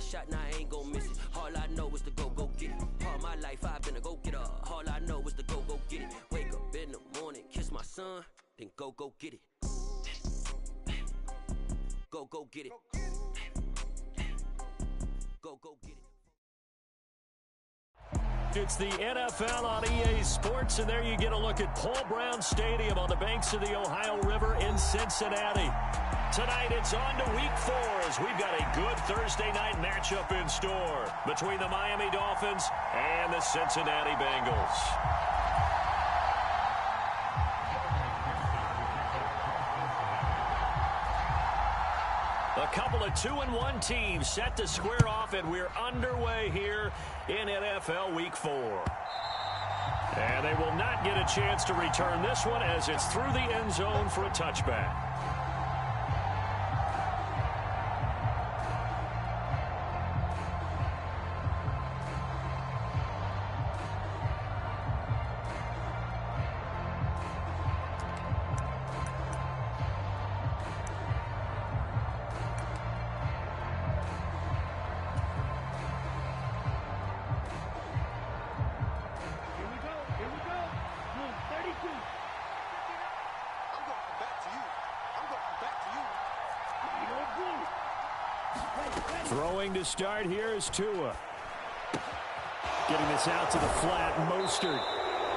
shot, now I ain't gon' miss it. All I know is to go get it. All my life I've been a go-getter. All I know is to go get it. Wake up in the morning, kiss my son, then go get it. Go get it. Go get it. It's the NFL on EA Sports, and there you get a look at Paul Brown Stadium on the banks of the Ohio River in Cincinnati. Tonight it's on to Week 4 as we've got a good Thursday night matchup in store between the Miami Dolphins and the Cincinnati Bengals. A couple of 2-1 teams set to square off, and we're underway here in NFL Week 4. And they will not get a chance to return this one as it's through the end zone for a touchback. Throwing to start here is Tua. Getting this out to the flat, Mostert.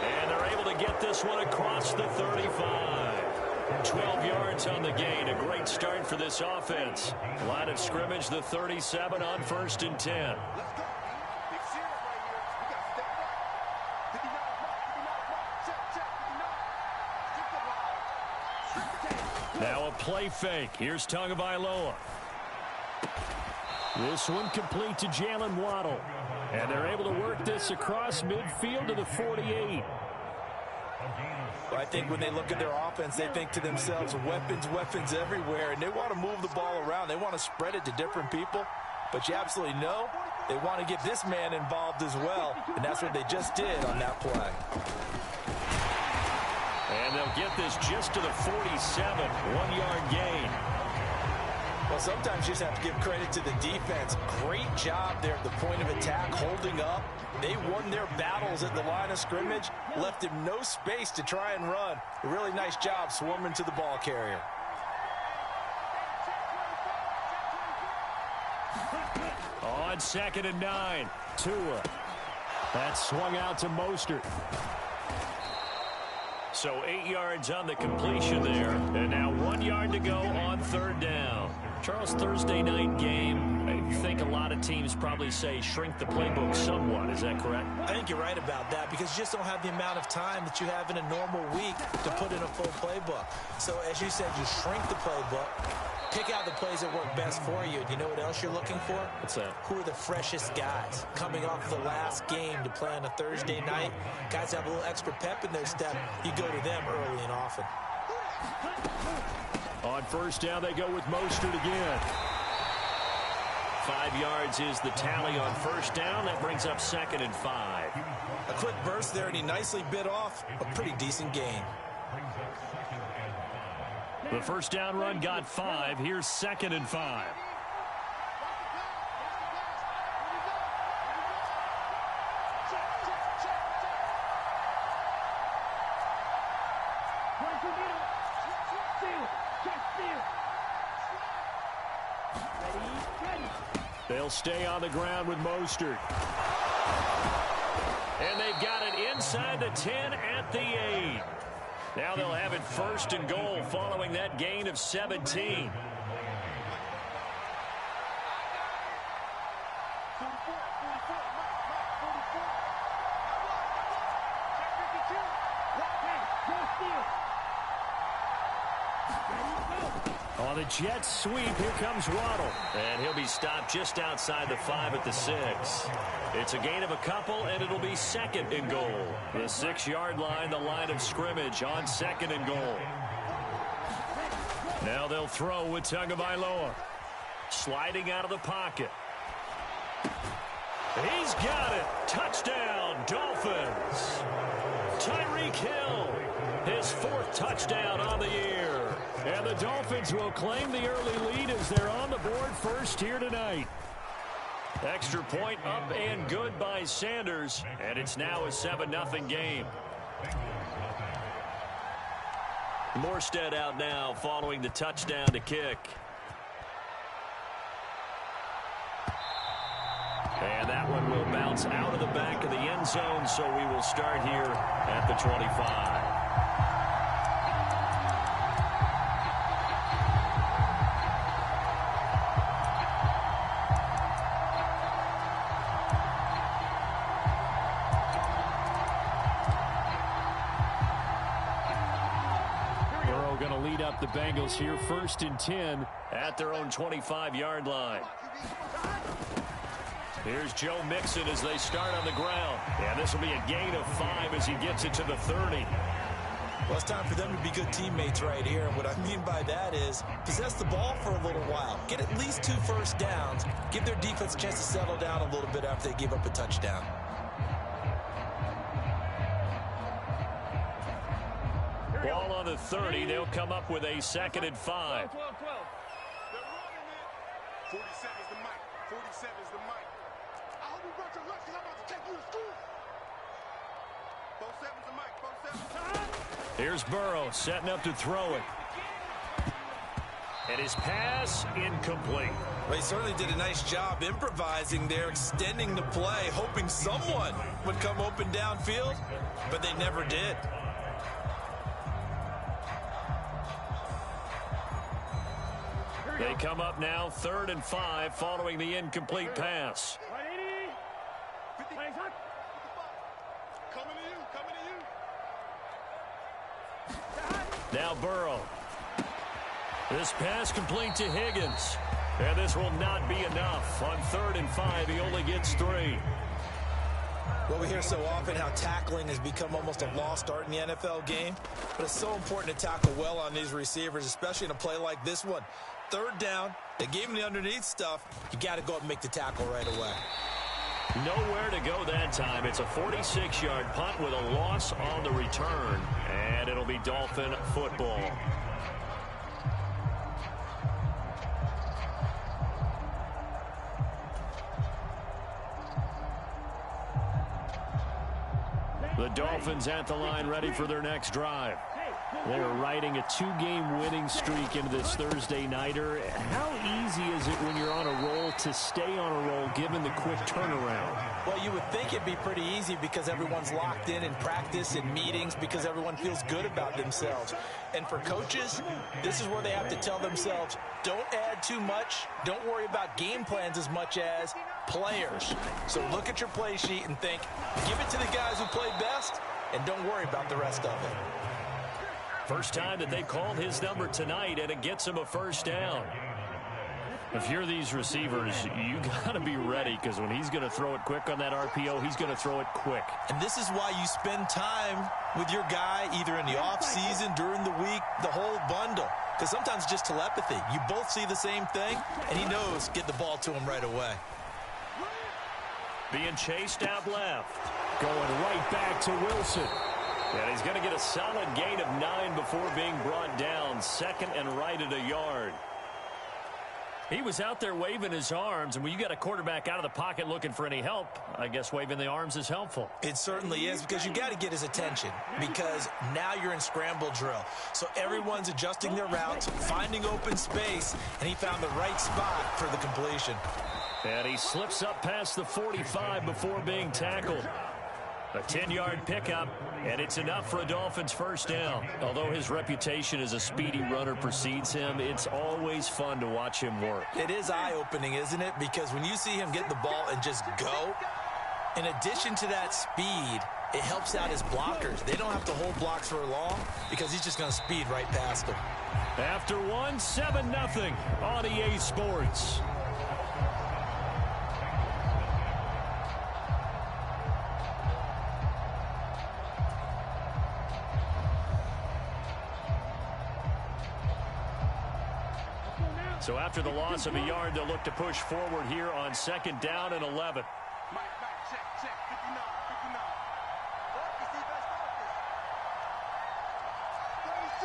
And they're able to get this one across the 35. 12 yards on the gain. A great start for this offense. Line of scrimmage, the 37 on 1st and 10. Now a play fake. Here's Tagovailoa. This one complete to Jalen Waddle. And they're able to work this across midfield to the 48. Well, I think when they look at their offense, they think to themselves, weapons everywhere. And they want to move the ball around. They want to spread it to different people. But you absolutely know they want to get this man involved as well. And that's what they just did on that play. And they'll get this just to the 47. 1-yard gain. Well, sometimes you just have to give credit to the defense. Great job there at the point of attack, holding up. They won their battles at the line of scrimmage, left him no space to try and run. A really nice job swarming to the ball carrier. On 2nd and 9, Tua. That swung out to Mostert. So 8 yards on the completion there. And now 1 yard to go on 3rd down. Charles, Thursday night game, I think a lot of teams probably say shrink the playbook somewhat. Is that correct? I think you're right about that because you just don't have the amount of time that you have in a normal week to put in a full playbook. So as you said, you shrink the playbook, pick out the plays that work best for you. You know what else you're looking for? What's that? Who are the freshest guys coming off the last game to play on a Thursday night? Guys have a little extra pep in their step. You go to them early and often. On 1st down, they go with Mostert again. 5 yards is the tally on 1st down. That brings up 2nd and 5. A quick burst there, and he nicely bit off a pretty decent gain. The 1st down run got 5. Here's 2nd and 5. They'll stay on the ground with Mostert. And they've got it inside the 10 at the 8. Now they'll have it 1st and goal following that gain of 17. On the Jets sweep, here comes Waddle. And he'll be stopped just outside the 5 at the 6. It's a gain of a couple, and it'll be 2nd and goal. The 6-yard line, the line of scrimmage on 2nd and goal. Now they'll throw with Tagovailoa. Sliding out of the pocket. He's got it. Touchdown, Dolphins. Tyreek Hill, his 4th touchdown on the year. And the Dolphins will claim the early lead as they're on the board first here tonight. Extra point up and good by Sanders, and it's now a 7-0 game. Morstead out now following the touchdown to kick. And that one will bounce out of the back of the end zone, so we will start here at the 25. The Bengals here 1st and 10 at their own 25-yard line. Here's Joe Mixon as they start on the ground. And this will be a gain of 5 as he gets it to the 30. Well, it's time for them to be good teammates right here. And what I mean by that is possess the ball for a little while. Get at least 2 first downs. Give their defense a chance to settle down a little bit after they give up a touchdown. Ball on the 30. They'll come up with a 2nd and 5. 12. They're running it. 47's the mic. 47's the mic. I hope you brought your lunch because I'm about to take you to school. 47's the mic. 47's. Here's Burrow setting up to throw it. And his pass incomplete. Well, he certainly did a nice job improvising there, extending the play, hoping someone would come open downfield, but they never did. They come up now 3rd and 5 following the incomplete pass. Coming to you. Now Burrow. This pass complete to Higgins. And this will not be enough. On 3rd and 5, he only gets 3. Well, we hear so often how tackling has become almost a lost art in the NFL game. But it's so important to tackle well on these receivers, especially in a play like this one. 3rd down, they gave him the underneath stuff. You got to go up and make the tackle right away. Nowhere to go that time. It's a 46-yard punt with a loss on the return. And it'll be Dolphin football. The Dolphins at the line ready for their next drive. They are riding a 2-game winning streak into this Thursday nighter. How easy is it when you're on a roll to stay on a roll given the quick turnaround? Well, you would think it'd be pretty easy because everyone's locked in practice and meetings because everyone feels good about themselves. And for coaches, this is where they have to tell themselves, don't add too much. Don't worry about game plans as much as players. So look at your play sheet and think, give it to the guys who play best and don't worry about the rest of it. First time that they've called his number tonight, and it gets him a 1st down. If you're these receivers, you got to be ready because when he's going to throw it quick on that RPO, he's going to throw it quick. And this is why you spend time with your guy either in the offseason, during the week, the whole bundle. Because sometimes just telepathy. You both see the same thing, and he knows get the ball to him right away. Being chased out left. Going right back to Wilson. And he's going to get a solid gain of 9 before being brought down. 2nd and right at a yard. He was out there waving his arms, and when you got a quarterback out of the pocket looking for any help, I guess waving the arms is helpful. It certainly is because you got to get his attention because now you're in scramble drill. So everyone's adjusting their routes, finding open space, and he found the right spot for the completion. And he slips up past the 45 before being tackled. A 10-yard pickup, and it's enough for a Dolphins 1st down. Although his reputation as a speedy runner precedes him, it's always fun to watch him work. It is eye-opening, isn't it? Because when you see him get the ball and just go, in addition to that speed, it helps out his blockers. They don't have to hold blocks for long because he's just going to speed right past them. After 7-0 on EA Sports. So after the loss of a yard, they'll look to push forward here on 2nd down and 11. Mike, check. 59. Focus, defense, focus.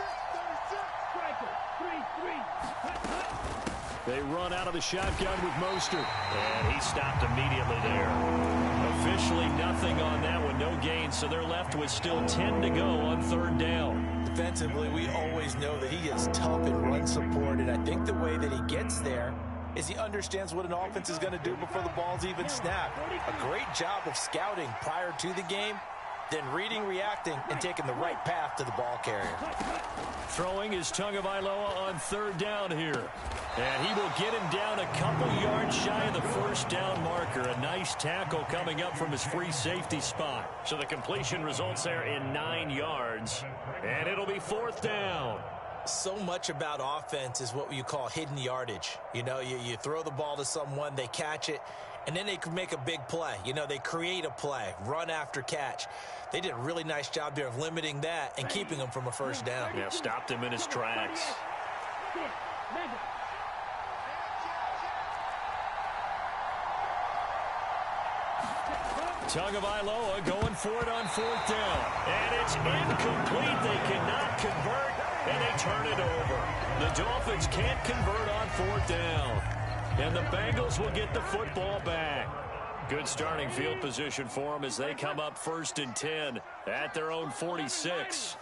36. They run out of the shotgun with Mostert. And he stopped immediately there. Officially nothing on that one. No gain, so they're left with still 10 to go on third down. Defensively, we always know that he is tough in run support, and I think the way that he gets there is he understands what an offense is going to do before the ball's even snapped. A great job of scouting prior to the game, then reading, reacting, and taking the right path to the ball carrier. Throwing is Tagovailoa on third down here. And he will get him down a couple yards shy of the first down marker. A nice tackle coming up from his free safety spot. So the completion results there in 9 yards. And it'll be fourth down. So much about offense is what you call hidden yardage. You know, you throw the ball to someone, they catch it, and then they can make a big play. You know, they create a play, run after catch. They did a really nice job there of limiting that and keeping him from a first down. Yeah, stopped him in his tracks. Tagovailoa going for it on fourth down. And it's incomplete. They cannot convert, and they turn it over. The Dolphins can't convert on fourth down. And the Bengals will get the football back. Good starting field position for them as they come up first and 10 at their own 46.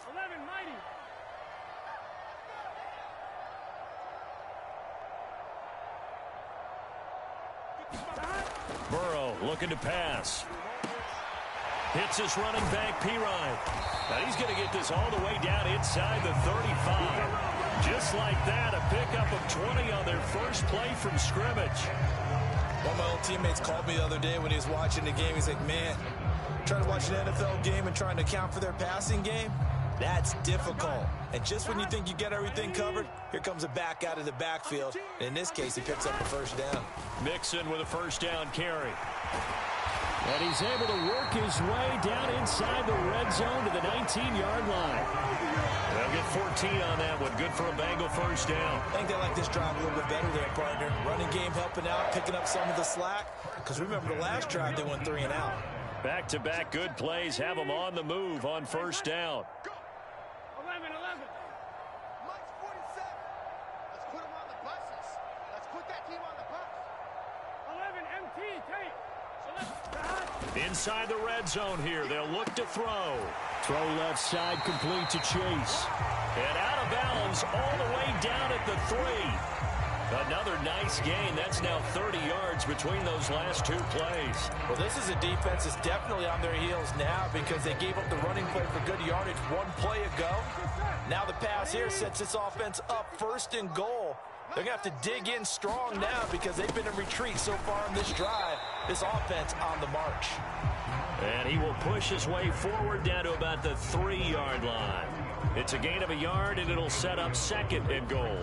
Burrow looking to pass. Hits his running back, Pirine. Now he's going to get this all the way down inside the 35. Just like that, a pickup of 20 on their first play from scrimmage. One of my old teammates called me the other day when he was watching the game. He's like, man, trying to watch an NFL game and trying to account for their passing game, that's difficult. And just when you think you get everything covered, here comes a back out of the backfield. And in this case, he picks up the first down. Mixon with a first down carry. And he's able to work his way down inside the red zone to the 19-yard line. They'll get 14 on that one. Good for a Bengal first down. I think they like this drive a little bit better there, partner. Running game helping out, picking up some of the slack. Because remember the last drive, they went 3 and out. Back-to-back good plays have them on the move on first down. 11. Mike's 47. Let's put him on the buses. Let's put that team on the bus. 11 MT tape. Inside the red zone here. They'll look to throw. Throw left side complete to Chase. And out of bounds all the way down at the 3. Another nice gain. That's now 30 yards between those last 2 plays. Well, this is a defense that's definitely on their heels now because they gave up the running play for good yardage 1 play ago. Now the pass here sets this offense up first and goal. They're going to have to dig in strong now because they've been in retreat so far in this drive. This offense on the march. And he will push his way forward down to about the 3-yard line. It's a gain of a yard, and it'll set up second and goal. 11.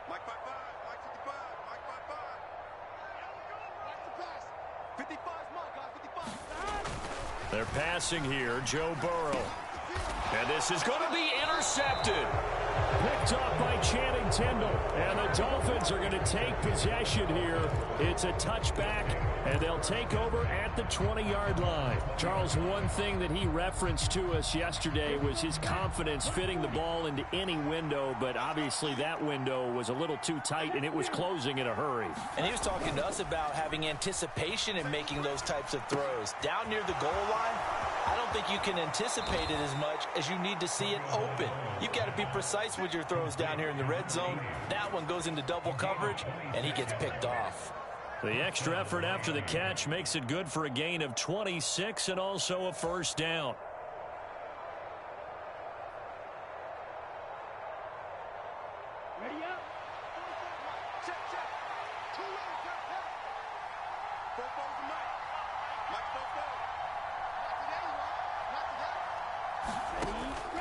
Mike 55. Mike 55. Mike 55. Watch the pass. 55's Mike, guys. 55. They're passing here. Joe Burrow. And this is going to be intercepted. Picked off by Channing Tindall. And the Dolphins are going to take possession here. It's a touchback, and they'll take over at the 20-yard line. Charles, one thing that he referenced to us yesterday was his confidence fitting the ball into any window, but obviously that window was a little too tight, and it was closing in a hurry. And he was talking to us about having anticipation in making those types of throws. Down near the goal line, I don't think you can anticipate it as much as you need to see it open. You've got to be precise with your throws down here in the red zone. That one goes into double coverage, and he gets picked off. The extra effort after the catch makes it good for a gain of 26 and also a first down. Ready up? Check. 2 ways. Football's the Mike. Mike football.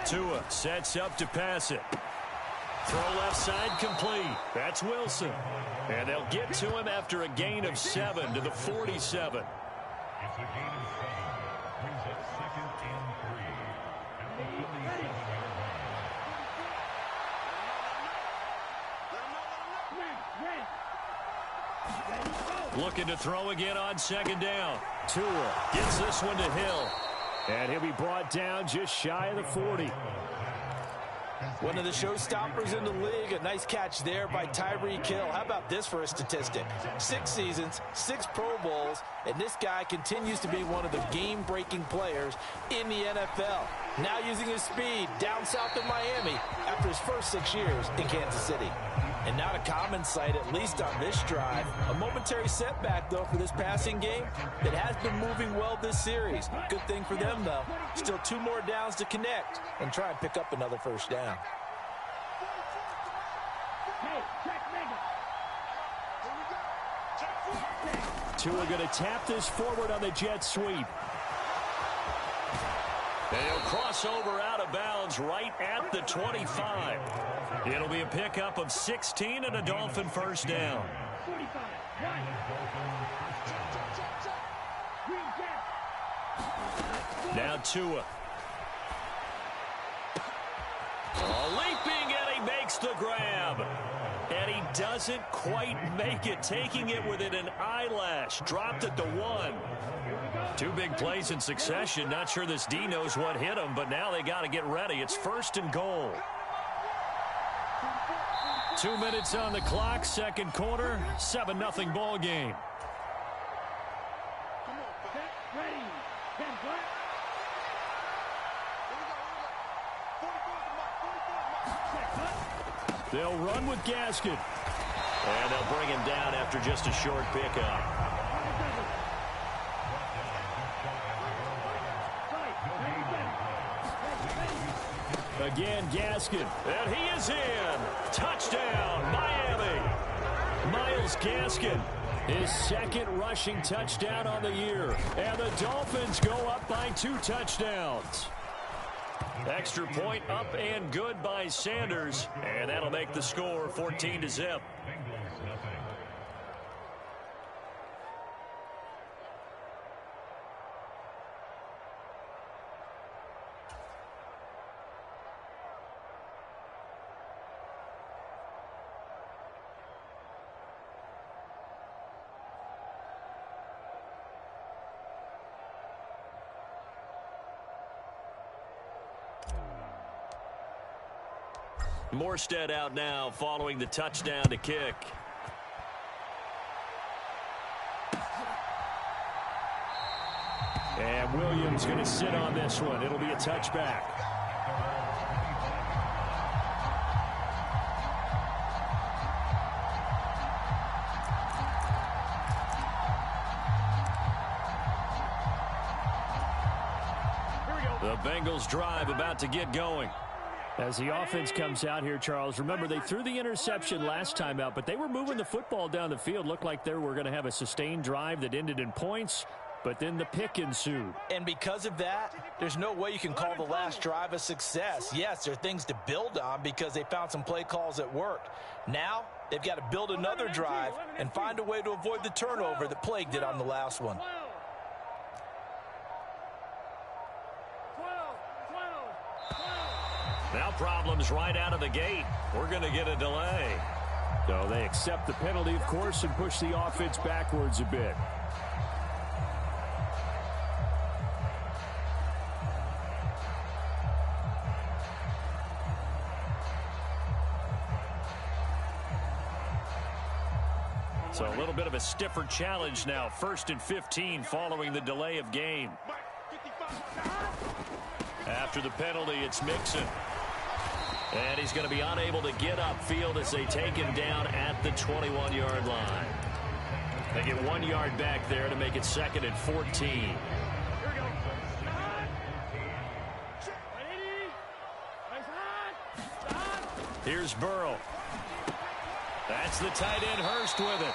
Tua sets up to pass it. Throw left side complete. That's Wilson. And they'll get to him after a gain of 7 to the 47. It's a gain of 7. Brings up second and 3. At the 47-yard line. Looking to throw again on second down. Tua gets this one to Hill. And he'll be brought down just shy of the 40. One of the showstoppers in the league. A nice catch there by Tyreek Hill. How about this for a statistic? 6 seasons, 6 Pro Bowls, and this guy continues to be one of the game-breaking players in the NFL. Now using his speed down south of Miami after his first 6 years in Kansas City. And not a common sight, at least on this drive. A momentary setback, though, for this passing game that has been moving well this series. Good thing for them, though. Still 2 more downs to connect and try and pick up another first down. Tua going to tap this forward on the jet sweep. And he'll cross over out of bounds right at the 25. It'll be a pickup of 16 and a Dolphin first down. Now Tua. Leaping, and he makes the grab. And he doesn't quite make it, taking it within an eyelash. Dropped at the 1. 2 big plays in succession. Not sure this D knows what hit him, but now they got to get ready. It's 1st and goal. 2 minutes on the clock, second quarter, 7-0 ball game. They'll run with Gaskin. And they'll bring him down after just a short pickup. Again, Gaskin. And he is in. Touchdown, Miami. Myles Gaskin, his 2nd rushing touchdown on the year. And the Dolphins go up by 2 touchdowns. Extra point up and good by Sanders. And that'll make the score 14-0. Morstead out now following the touchdown to kick. And Williams going to sit on this one. It'll be a touchback. The Bengals drive about to get going. As the offense comes out here, Charles, remember they threw the interception last time out, but they were moving the football down the field. Looked like they were going to have a sustained drive that ended in points, but then the pick ensued. And because of that, there's no way you can call the last drive a success. Yes, there are things to build on because they found some play calls that worked. Now, they've got to build another drive and find a way to avoid the turnover that plagued it on the last one. Now problems right out of the gate. We're going to get a delay. So they accept the penalty, of course, and push the offense backwards a bit. So a little bit of a stiffer challenge now. 1st and 15 following the delay of game. After the penalty, it's Mixon. And he's going to be unable to get upfield as they take him down at the 21-yard line. They get 1 yard back there to make it 2nd and 14. Here's Burrow. That's the tight end Hurst with it.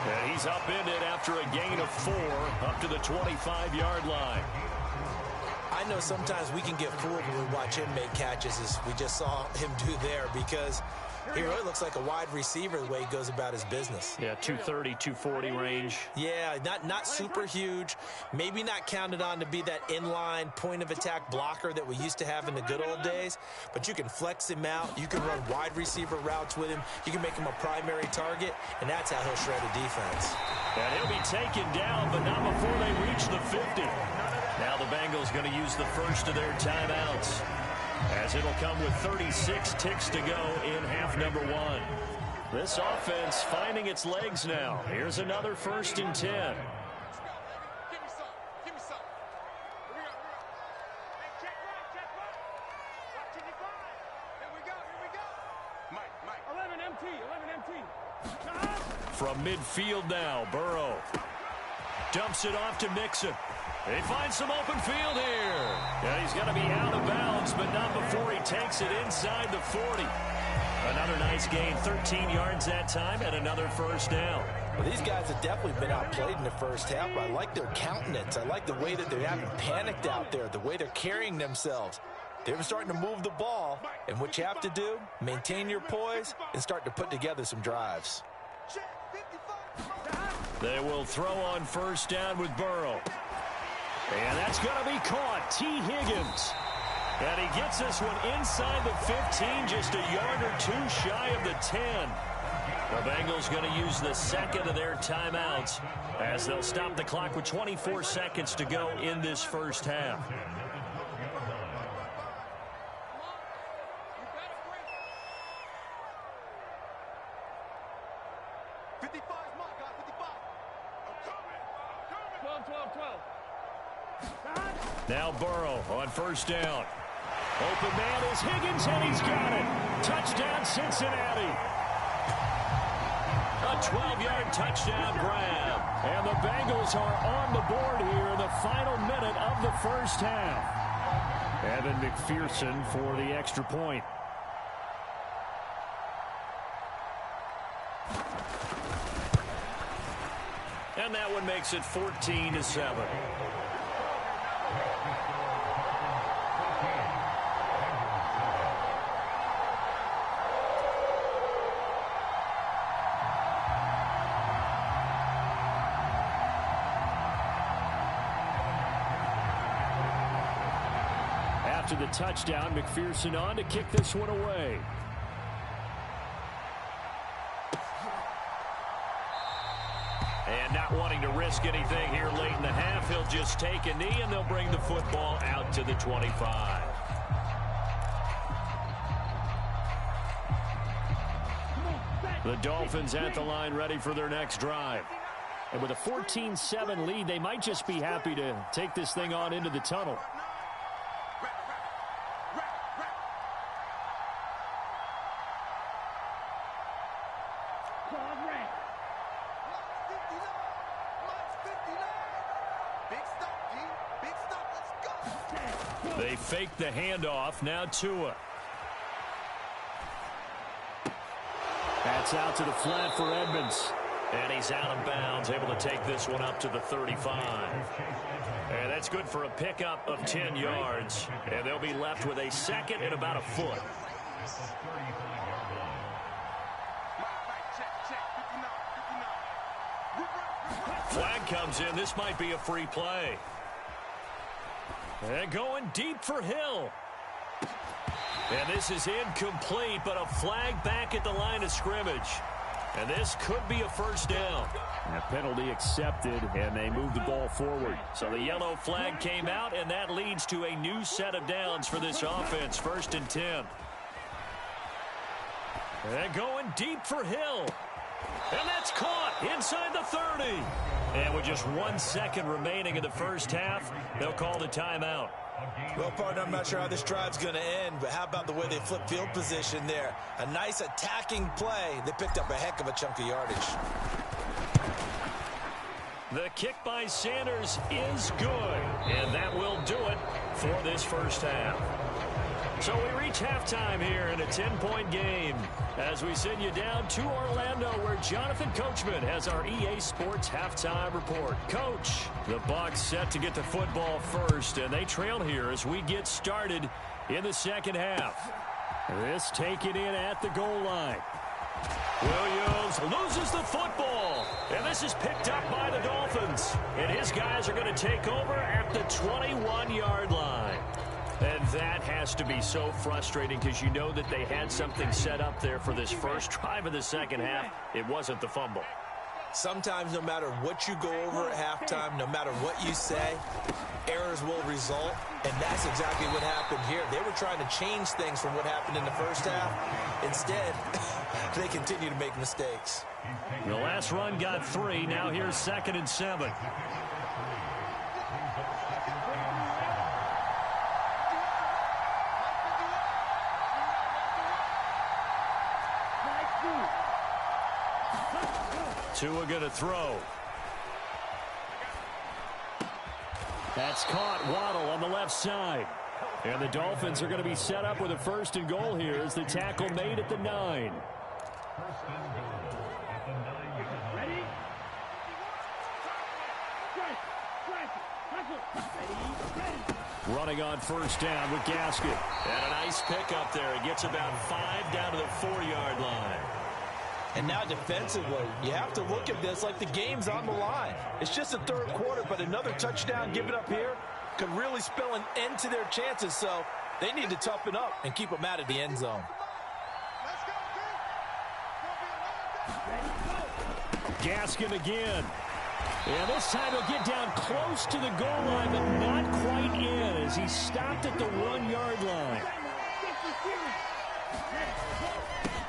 And he's upended after a gain of 4 up to the 25-yard line. I know sometimes we can get fooled when we watch him make catches, as we just saw him do there, because he really looks like a wide receiver the way he goes about his business. Yeah, 230, 240 range. Yeah, not super huge. Maybe not counted on to be that inline point-of-attack blocker that we used to have in the good old days, but you can flex him out. You can run wide receiver routes with him. You can make him a primary target, and that's how he'll shred a defense. And he'll be taken down, but not before they reach the 50. Now the Bengals going to use the first of their timeouts, as it'll come with 36 ticks to go in half number 1. This offense finding its legs now. Here's another 1st and 10. From midfield now, Burrow dumps it off to Mixon. They find some open field here. Yeah, he's going to be out of bounds, but not before he takes it inside the 40. Another nice gain, 13 yards that time, and another 1st down. Well, these guys have definitely been outplayed in the first half, but I like their countenance. I like the way that they haven't panicked out there, the way they're carrying themselves. They're starting to move the ball, and what you have to do, maintain your poise and start to put together some drives. They will throw on 1st down with Burrow. And that's going to be caught. T. Higgins. And he gets this one inside the 15, just a yard or 2 shy of the 10. The Bengals going to use the second of their timeouts as they'll stop the clock with 24 seconds to go in this first half. Now Burrow on 1st down. Open man is Higgins, and he's got it. Touchdown, Cincinnati. A 12-yard touchdown grab. And the Bengals are on the board here in the final minute of the first half. Evan McPherson for the extra point. And that one makes it 14-7. After the touchdown, McPherson on to kick this one away. And not wanting to risk anything here late in the half, he'll just take a knee, and they'll bring the football out to the 25. The Dolphins at the line, ready for their next drive. And with a 14-7 lead, they might just be happy to take this thing on into the tunnel. They fake the handoff. Now Tua. That's out to the flat for Edmonds. And he's out of bounds, able to take this one up to the 35. And that's good for a pickup of 10 yards. And they'll be left with a 2nd and about a foot. Flag comes in. This might be a free play. And going deep for Hill. And this is incomplete, but a flag back at the line of scrimmage. And this could be a 1st down. And a penalty accepted, and they move the ball forward. So the yellow flag came out, and that leads to a new set of downs for this offense. 1st and 10. And going deep for Hill. And that's caught inside the 30. And with just 1 second remaining in the first half, they'll call the timeout. Well, partner, I'm not sure how this drive's going to end, but how about the way they flip field position there? A nice attacking play. They picked up a heck of a chunk of yardage. The kick by Sanders is good, and that will do it for this first half. So we reach halftime here in a 10-point game as we send you down to Orlando, where Jonathan Coachman has our EA Sports halftime report. Coach, the Bucs set to get the football first, and they trail here as we get started in the second half. This taken in at the goal line. Williams loses the football, and this is picked up by the Dolphins. And his guys are going to take over at the 21-yard line. And that has to be so frustrating because you know that they had something set up there for this first drive of the second half. It wasn't the fumble. Sometimes no matter what you go over at halftime, no matter what you say, errors will result, and that's exactly what happened here. They were trying to change things from what happened in the first half. Instead, they continue to make mistakes. The last run got 3. Now here's 2nd and 7. Tua going to throw. That's caught. Waddle on the left side. And the Dolphins are going to be set up with a 1st and goal here as the tackle made at the 9. 1st and goal at the 9-yard line. Ready? Ready? Running on 1st down with Gaskin. And a nice pickup there. He gets about 5 down to the 4-yard line. And now defensively, you have to look at this like the game's on the line. It's just the 3rd quarter, but another touchdown given up here could really spell an end to their chances. So they need to toughen up and keep them out of the end zone. Gaskin again. And this time he'll get down close to the goal line, but not quite in as he stopped at the 1-yard line.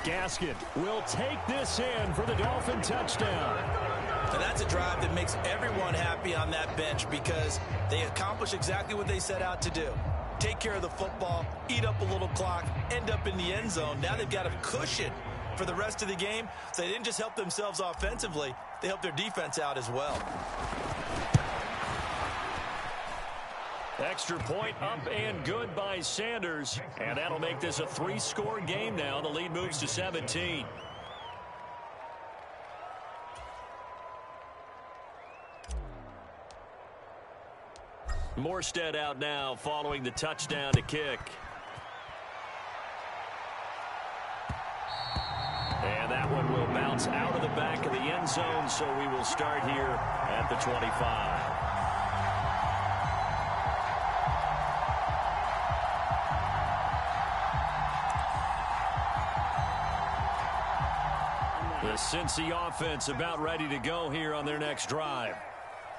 Gaskin will take this in for the Dolphin touchdown. And that's a drive that makes everyone happy on that bench because they accomplish exactly what they set out to do. Take care of the football, eat up a little clock, end up in the end zone. Now they've got a cushion for the rest of the game. So they didn't just help themselves offensively, they helped their defense out as well. Extra point up and good by Sanders. And that'll make this a 3-score game now. The lead moves to 17. Morstead out now following the touchdown to kick. And that one will bounce out of the back of the end zone, so we will start here at the 25. The Cincy offense about ready to go here on their next drive.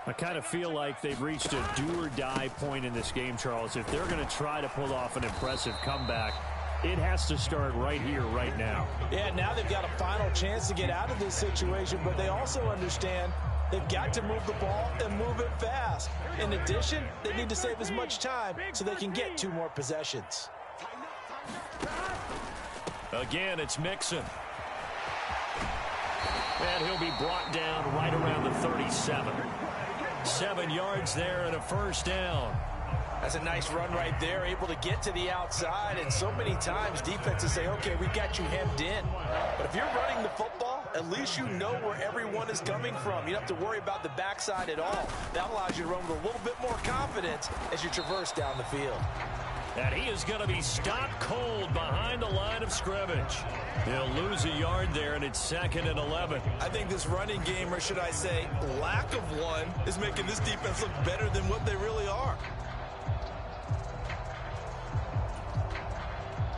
I kind of feel like they've reached a do-or-die point in this game, Charles. If they're going to try to pull off an impressive comeback, it has to start right here, right now. Yeah, now they've got a final chance to get out of this situation, but they also understand they've got to move the ball and move it fast. In addition, they need to save as much time so they can get 2 more possessions. Again, it's Mixon. And he'll be brought down right around the 37. 7 yards there and a 1st down. That's a nice run right there, able to get to the outside. And so many times defenses say, okay, we got you hemmed in. But if you're running the football, at least you know where everyone is coming from. You don't have to worry about the backside at all. That allows you to run with a little bit more confidence as you traverse down the field. And he is going to be stopped cold behind the line of scrimmage. He'll lose a yard there, and it's 2nd and 11. I think this running game, or should I say lack of one, is making this defense look better than what they really are.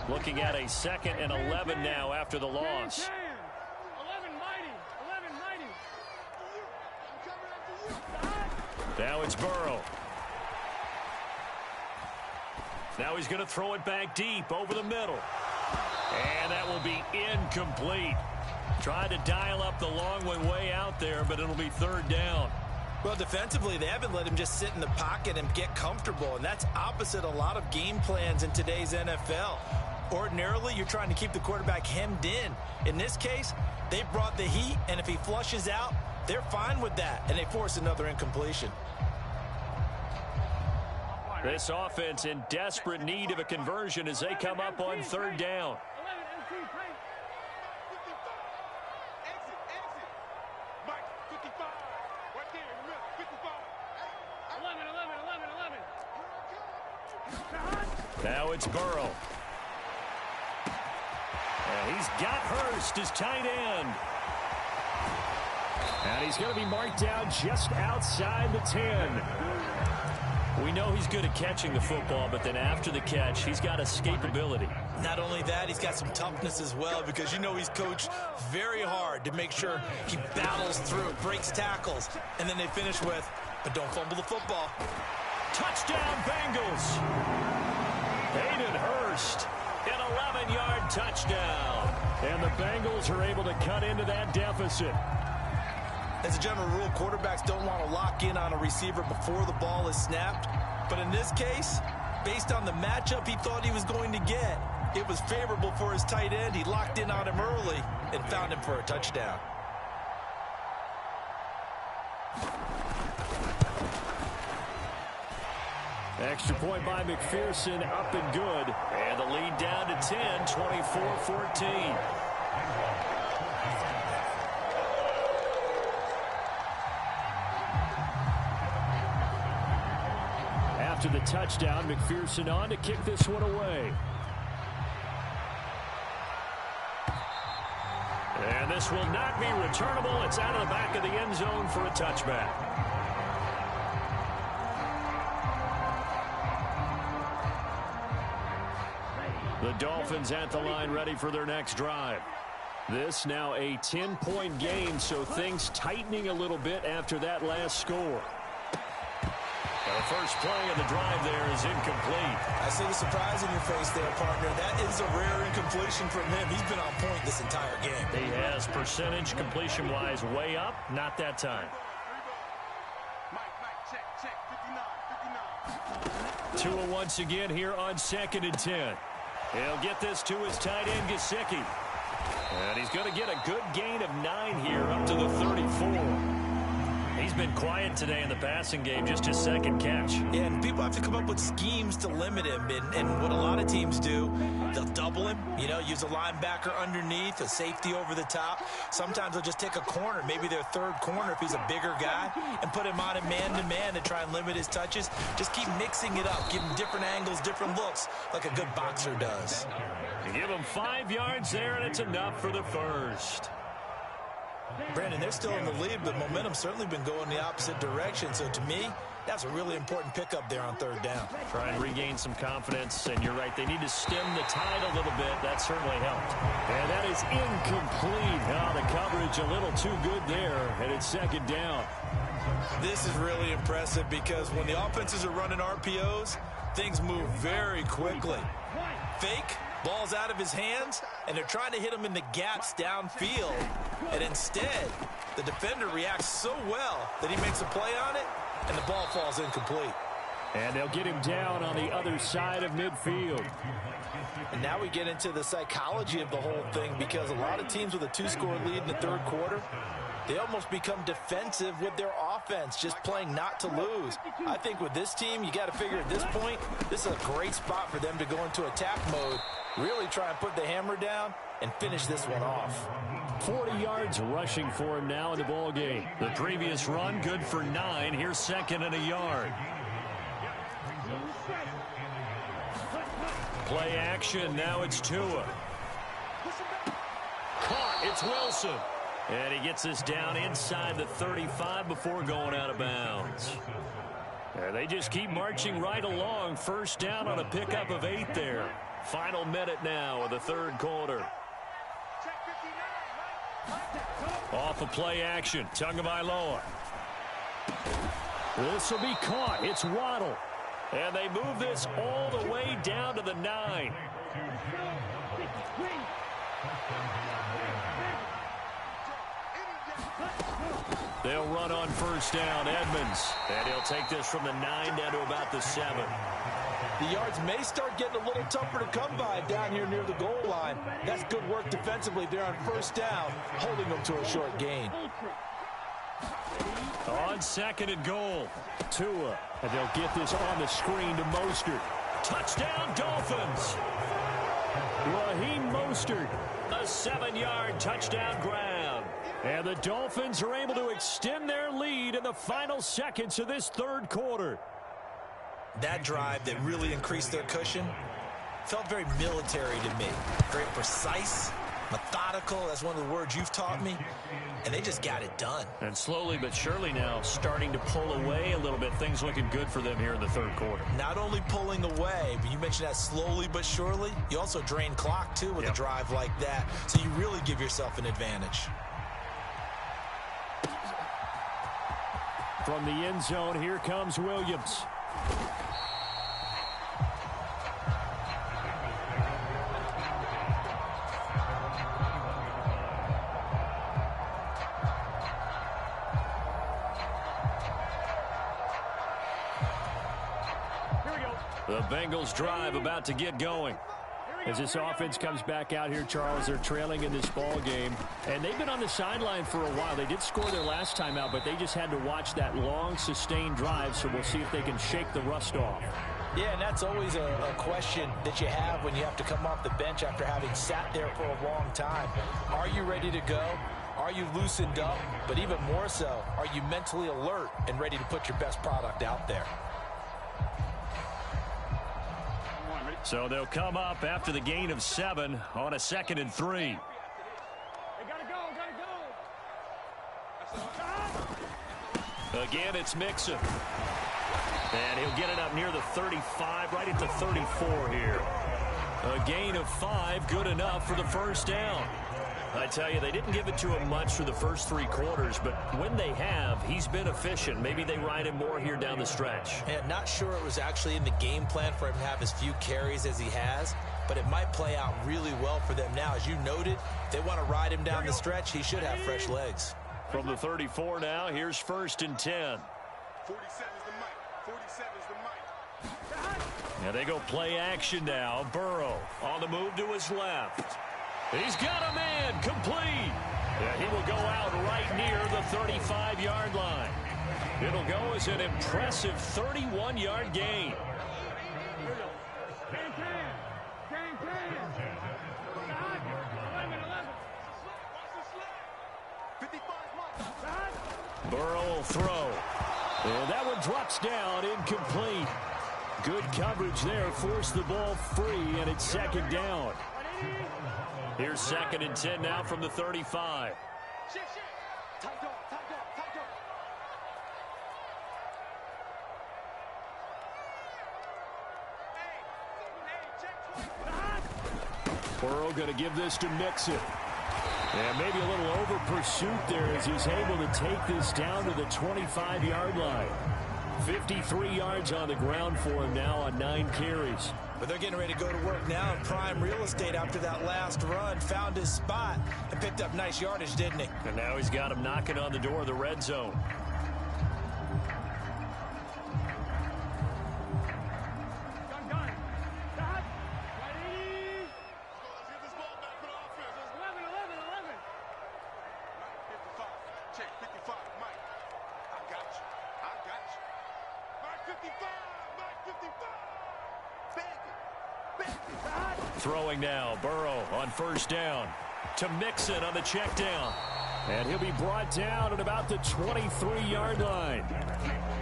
Looking at a 2nd and 11 now after the loss. 11 mighty. Now it's Burrow. Now he's going to throw it back deep over the middle. And that will be incomplete. Trying to dial up the long way out there, but it'll be 3rd down. Well, defensively, they haven't let him just sit in the pocket and get comfortable, and that's opposite a lot of game plans in today's NFL. Ordinarily, you're trying to keep the quarterback hemmed in. In this case, they brought the heat, and if he flushes out, they're fine with that, and they force another incompletion. This offense in desperate need of a conversion as they come up on 3rd down. 11. Now it's Burrow. And he's got Hurst as tight end. And he's going to be marked down just outside the 10. We know he's good at catching the football, but then after the catch, he's got escapability. Not only that, he's got some toughness as well, because you know he's coached very hard to make sure he battles through, breaks tackles, and then they finish with, but don't fumble the football. Touchdown, Bengals. Hayden Hurst, an 11-yard touchdown. And the Bengals are able to cut into that deficit. As a general rule, quarterbacks don't want to lock in on a receiver before the ball is snapped. But in this case, based on the matchup he thought he was going to get, it was favorable for his tight end. He locked in on him early and found him for a touchdown. Extra point by McPherson, up and good. And the lead down to 10, 24-14. After the touchdown, McPherson on to kick this one away. And this will not be returnable. It's out of the back of the end zone for a touchback. The Dolphins at the line, ready for their next drive. This now a 10-point game, so things tightening a little bit after that last score. The first play of the drive there is incomplete. I see the surprise in your face there, partner. That is a rare incompletion from him. He's been on point this entire game. He has percentage completion-wise way up. Not that time. Tua once again here on 2nd and 10. He'll get this to his tight end, Gesicki. And he's going to get a good gain of 9 here up to the 34. He's been quiet today in the passing game, just his second catch. Yeah, and people have to come up with schemes to limit him. And what a lot of teams do, they'll double him, you know, use a linebacker underneath, a safety over the top. Sometimes they'll just take a corner, maybe their third corner if he's a bigger guy, and put him on a man-to-man to try and limit his touches. Just keep mixing it up, give him different angles, different looks, like a good boxer does. You give him 5 yards there, and it's enough for the first. Brandon, they're still in the lead, but momentum's certainly been going the opposite direction. So to me, that's a really important pickup there on 3rd down. Try and regain some confidence, and you're right, they need to stem the tide a little bit. That certainly helped. And that is incomplete. Oh, the coverage a little too good there, and it's 2nd down. This is really impressive because when the offenses are running RPOs, things move very quickly. Fake, ball's out of his hands, and they're trying to hit him in the gaps downfield. And instead, the defender reacts so well that he makes a play on it, and the ball falls incomplete. And they'll get him down on the other side of midfield. And now we get into the psychology of the whole thing, because a lot of teams with a 2-score lead in the 3rd quarter, they almost become defensive with their offense, just playing not to lose. I think with this team, you got to figure at this point, this is a great spot for them to go into attack mode, really try and put the hammer down and finish this one off. 40 yards rushing for him now in the ball game. The previous run, good for 9. Here's 2nd and a yard. Play action. Now it's Tua. Caught. It's Wilson. And he gets this down inside the 35 before going out of bounds. And they just keep marching right along. First down on a pickup of 8 there. Final minute now of the 3rd quarter. Off of play action. Tagovailoa. This will be caught. It's Waddle. And they move this all the way down to the 9. They'll run on first down. Edmonds. And he'll take this from the 9 down to about the 7. The yards may start getting a little tougher to come by down here near the goal line. That's good work defensively there on first down, holding them to a short gain. On 2nd and goal, Tua. And they'll get this on the screen to Mostert. Touchdown, Dolphins. Raheem Mostert, a 7-yard touchdown grab. And the Dolphins are able to extend their lead in the final seconds of this 3rd quarter. That drive that really increased their cushion felt very military to me. Very precise, methodical. That's one of the words you've taught me. And they just got it done. And slowly but surely now starting to pull away a little bit. Things looking good for them here in the third quarter. Not only pulling away, but you mentioned that slowly but surely. You also drain clock, too, with a drive like that. So you really give yourself an advantage. From the end zone, here comes Williams. The Bengals drive about to get going. As this offense comes back out here, Charles, they're trailing in this ball game. And they've been on the sideline for a while. They did score their last time out, but they just had to watch that long, sustained drive. So we'll see if they can shake the rust off. Yeah, and that's always a question that you have when you have to come off the bench after having sat there for a long time. Are you ready to go? Are you loosened up? But even more so, are you mentally alert and ready to put your best product out there? So they'll come up after the gain of 7 on a 2nd and 3. Hey, gotta go. Again, it's Mixon. And he'll get it up near the 35, right at the 34 here. A gain of 5, good enough for the first down. I tell you, they didn't give it to him much for the first 3 quarters, but when they have, he's been efficient. Maybe they ride him more here down the stretch. And not sure it was actually in the game plan for him to have as few carries as he has, but it might play out really well for them now. As you noted, if they want to ride him down the stretch, he should have fresh legs. From the 34 now, here's 1st and 10. 47's the mic. 47's the mic. And they go play action now. Burrow on the move to his left. He's got a man complete. Yeah, he will go out right near the 35-yard line. It'll go as an impressive 31-yard gain. Game plan. Game plan. 11. Watch the slide. 55's Mike. Burrow will throw. And that one drops down, incomplete. Good coverage there, forced the ball free, and it's 2nd down. Here's 2nd and 10 now from the 35. Shit. Tight dog. Hey, check twice. Burrow going to give this to Mixon. And maybe a little over pursuit there as he's able to take this down to the 25-yard line. 53 yards on the ground for him now on 9 carries. But they're getting ready to go to work now in prime real estate after that last run. Found his spot and picked up nice yardage, didn't he? And now he's got him knocking on the door of the red zone. Done. Stop. Ready. Let's get this ball back for the offense. 11. 55. Check 55. Mike. I got you. Mike 55. Throwing now, Burrow on 1st down to Mixon on the check down. And he'll be brought down at about the 23-yard line.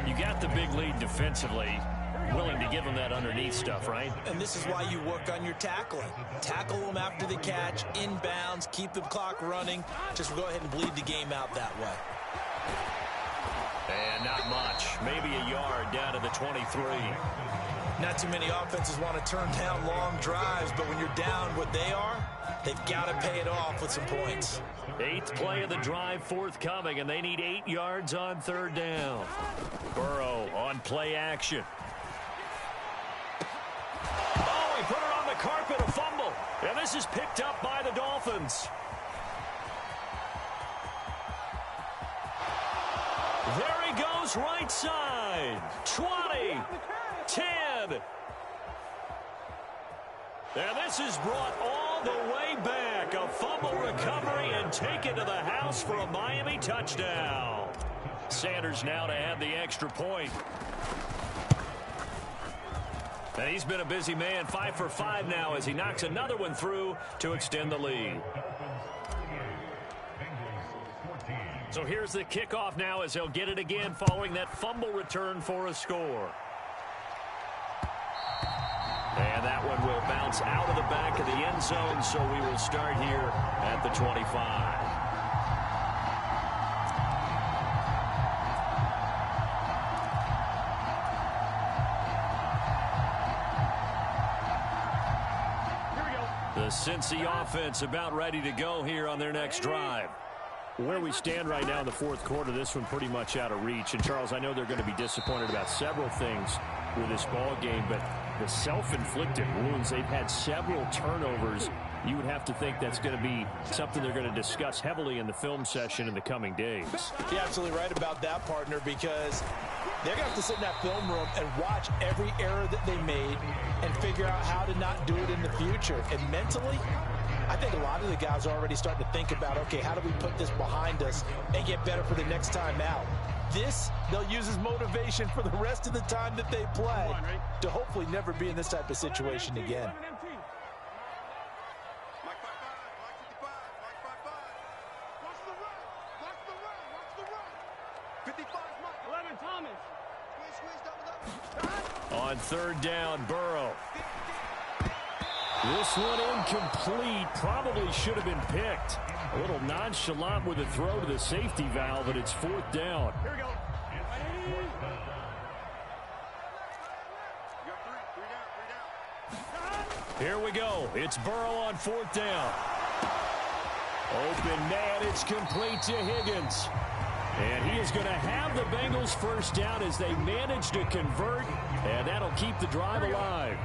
You got the big lead defensively. Willing to give him that underneath stuff, right? And this is why you work on your tackling. Tackle them after the catch, inbounds, keep the clock running. Just go ahead and bleed the game out that way. And not much. Maybe a yard down to the 23. Not too many offenses want to turn down long drives, but when you're down what they are, they've got to pay it off with some points. 8th play of the drive forthcoming, and they need 8 yards on 3rd down. Burrow on play action. Oh, he put it on the carpet, a fumble. And this is picked up by the Dolphins. There he goes right side. 20. 10. And this is brought all the way back. A fumble recovery and taken to the house for a Miami touchdown. Sanders now to add the extra point. And he's been a busy man, 5 for 5 now as he knocks another one through to extend the lead. So here's the kickoff now as he'll get it again following that fumble return for a score. And that one will bounce bounce out of the back of the end zone, so we will start here at the 25. The Cincy offense about ready to go here on their next drive. Where we stand right now in the fourth quarter, this one pretty much out of reach. And, Charles, I know they're going to be disappointed about several things with this ball game, but the self-inflicted wounds, they've had several turnovers. You would have to think that's going to be something they're going to discuss heavily in the film session in the coming days. You're absolutely right about that, partner, because they're going to have to sit in that film room and watch every error that they made and figure out how to not do it in the future. And mentally, I think a lot of the guys are already starting to think about, okay, how do we put this behind us and get better for the next time out? This, they'll use as motivation for the rest of the time that they play to hopefully never be in this type of situation again. On third down, Burrow. This one incomplete. Probably should have been picked. A little nonchalant with a throw to the safety valve, and it's fourth down. Here we go. Here we go. It's Burrow on fourth down. Open man, it's complete to Higgins. And he is going to have the Bengals first down as they manage to convert, and that'll keep the drive alive.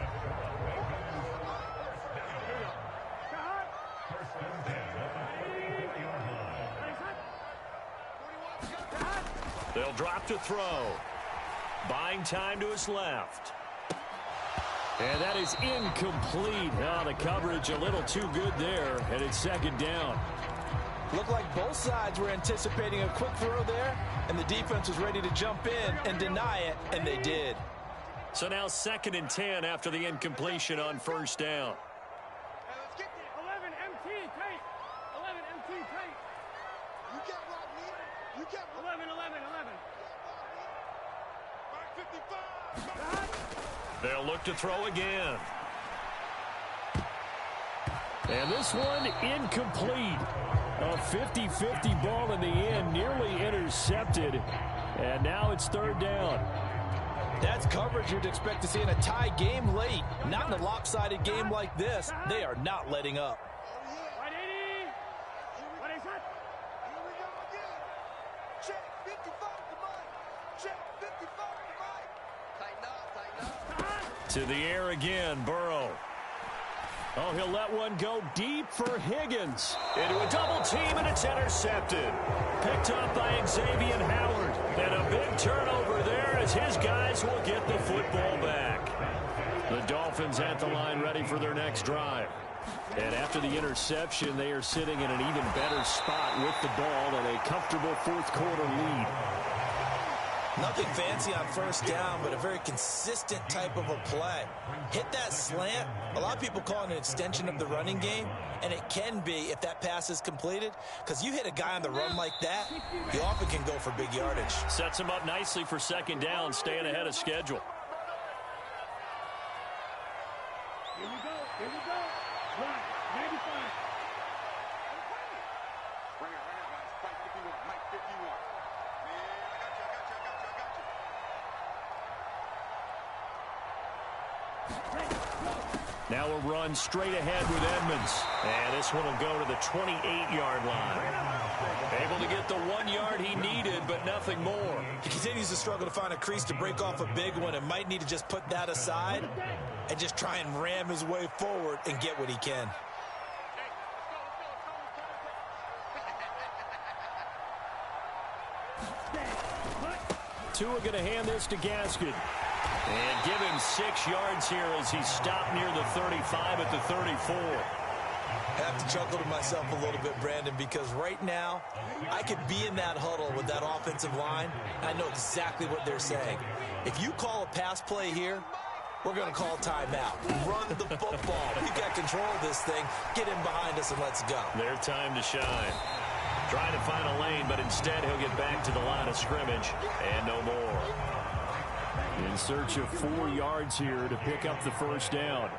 They'll drop to throw. Buying time to his left. And that is incomplete. Oh, the coverage a little too good there, and it's second down. Looked like both sides were anticipating a quick throw there, and the defense was ready to jump in and deny it, and they did. So now 2nd and 10 after the incompletion on first down. Hey, let's get the 11 MT tape. 11 MT tape. You get what, me? You get 11, 11, 11. Back 55. They'll look to throw again. And this one incomplete. A 50-50 ball in the end, nearly intercepted. And now it's third down. That's coverage you'd expect to see in a tie game late. Not in a lopsided game like this. They are not letting up. 180. What is that? Here we go again. Check 55 to Mike. Check 55 to Mike. Tighten up, tighten up. To the air again, Burrow. Oh, he'll let one go deep for Higgins. Into a double team, and it's intercepted. Picked up by Xavier Howard. And a big turnover there as his guys will get the football back. The Dolphins at the line ready for their next drive. And after the interception, they are sitting in an even better spot with the ball and a comfortable fourth quarter lead. Nothing fancy on first down, but a very consistent type of a play. Hit that slant. A lot of people call it an extension of the running game, and it can be if that pass is completed, because you hit a guy on the run like that, you often can go for big yardage. Sets him up nicely for second down, staying ahead of schedule. Here we go. Here we go. Right. 95. Right now, guys. Mike 51. Mike 51. Man, I got you. Now a run straight ahead with Edmonds. And this one will go to the 28-yard line. Able to get the 1 yard he needed, but nothing more. He continues to struggle to find a crease to break off a big one and might need to just put that aside and just try and ram his way forward and get what he can. Tua going to hand this to Gaskin. And give him 6 yards here as he stopped near the 35 at the 34. I have to chuckle to myself a little bit, Brandon, because right now I could be in that huddle with that offensive line. I know exactly what they're saying. If you call a pass play here, we're going to call timeout. Run the football. We've got control of this thing. Get in behind us and let's go. Their time to shine. Trying to find a lane, but instead he'll get back to the line of scrimmage and no more. In search of 4 yards here to pick up the first down.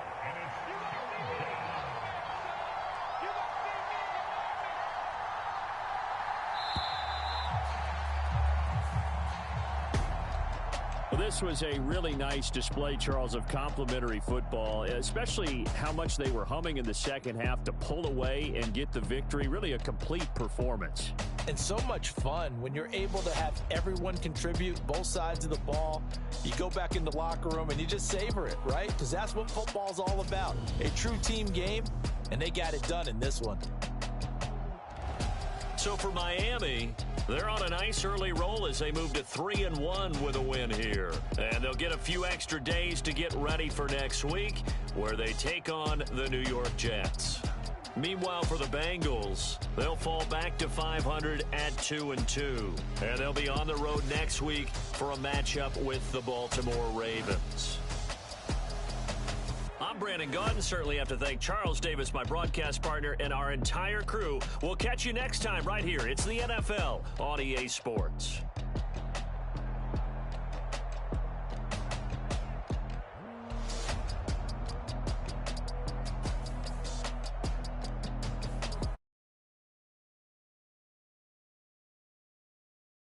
this was a really nice display, Charles, of complimentary football, especially how much they were humming in the second half to pull away and get the victory. Really a complete performance. And so much fun when you're able to have everyone contribute, both sides of the ball. You go back in the locker room and you just savor it, right? Because that's what football's all about. A true team game, and they got it done in this one. So for Miami, they're on a nice early roll as they move to 3-1 with a win here. And they'll get a few extra days to get ready for next week, where they take on the New York Jets. Meanwhile, for the Bengals, they'll fall back to 500 at 2-2. And they'll be on the road next week for a matchup with the Baltimore Ravens. I'm Brandon Gaudin. Certainly have to thank Charles Davis, my broadcast partner, and our entire crew. We'll catch you next time right here. It's the NFL on EA Sports.